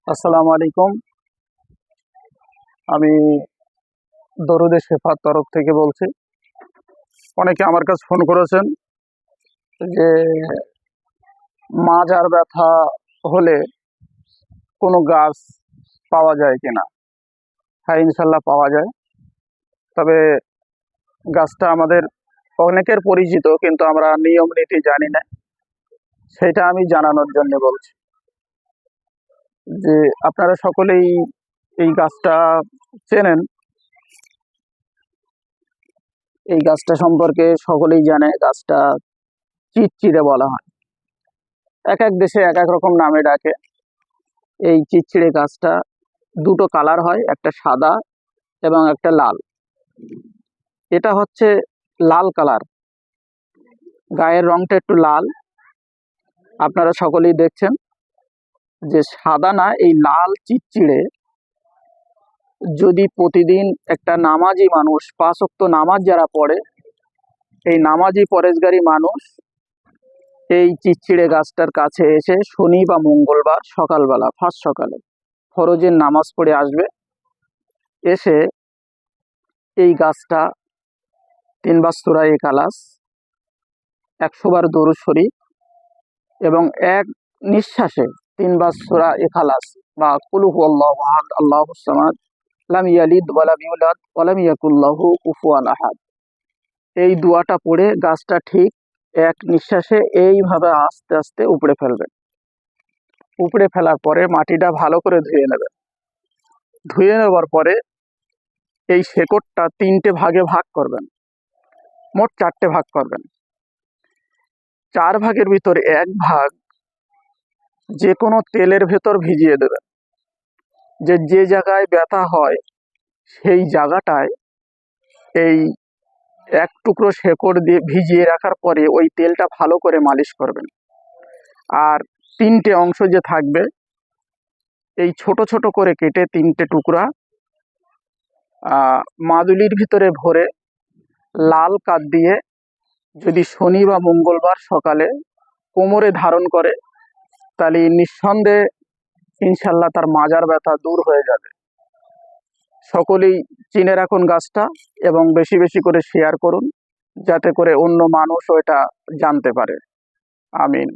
আসসালামু আলাইকুম। আমি দরুদে শেফার তরফ থেকে বলছি। অনেকে আমার কাছে ফোন করেছেন যে মাজার ব্যথা হলে কোনো গাছ পাওয়া যায় কিনা। হ্যাঁ, ইনশাল্লাহ পাওয়া যায়। তবে গাছটা আমাদের অনেকের পরিচিত, কিন্তু আমরা নিয়ম নীতি জানি না। সেটা আমি জানানোর জন্য বলছি যে আপনারা সকলেই এই গাছটা চেনেন। এই গাছটা সম্পর্কে সকলেই জানে। গাছটা চিতচিড়ে বলা হয়, এক এক দেশে এক এক রকম নামে ডাকে। এই চিতচিড়ে গাছটা দুটো কালার হয়, একটা সাদা এবং একটা লাল। এটা হচ্ছে লাল কালার, গায়ের রংটা একটু লাল। আপনারা সকলেই দেখছেন যে সাদা না, এই লাল চিতচিড়ে যদি প্রতিদিন একটা নামাজি মানুষ, 5 ওয়াক্ত নামাজ যারা পড়ে, এই নামাজি পরেশগারী মানুষ এই চিতচিড়ে গাছটার কাছে এসে শনি বা মঙ্গলবার সকালবেলা, ফার্স্ট সকালে ফরজের নামাজ পড়ে আসবে। এসে এই গাছটা 3 বার সূরা ইখলাস, 100 বার দরুদ শরীফ এবং এক নিঃশ্বাসে 3 বার সূরা ইখলাস বা কুল হুয়াল্লাহু আহাদ আল্লাহুস সামাদ লাম ইয়ালিদ ওয়া লাম ইউলাদ ওয়া লাম ইয়াকুল লাহু কুফুয়ান আহাদ, এই দোয়াটা পড়ে গাছটা ঠিক এক নিঃশ্বাসে এইভাবে আস্তে আস্তে উপড়ে ফেলবেন। উপড়ে ফেলার পরে মাটিটা ভালো করে ধুয়ে নেবেন। ধুয়ে নেবার পরে এই শেকড়টা 3টে ভাগে ভাগ করবেন, মোট 4টে ভাগ করবেন। 4 ভাগের ভিতর 1 ভাগ যে কোনো তেলের ভেতর ভিজিয়ে দেবেন। যে জায়গায় ব্যথা হয় সেই জায়গাটায় এই 1 টুকরো শেকড় দিয়ে ভিজিয়ে রাখার পরে ওই তেলটা ভালো করে মালিশ করবেন। আর 3টে অংশ যে থাকবে, এই ছোট ছোট করে কেটে 3টে টুকরা মাদুলির ভিতরে ভরে লাল কাঠ দিয়ে যদি শনি বা মঙ্গলবার সকালে কোমরে ধারণ করে, তাহলে নিঃসন্দেহে ইনশাল্লাহ তার মাজার ব্যথা দূর হয়ে যাবে। সকলেই চিনে রাখুন গাছটা এবং বেশি বেশি করে শেয়ার করুন, যাতে করে অন্য মানুষ এটা জানতে পারে। আমিন।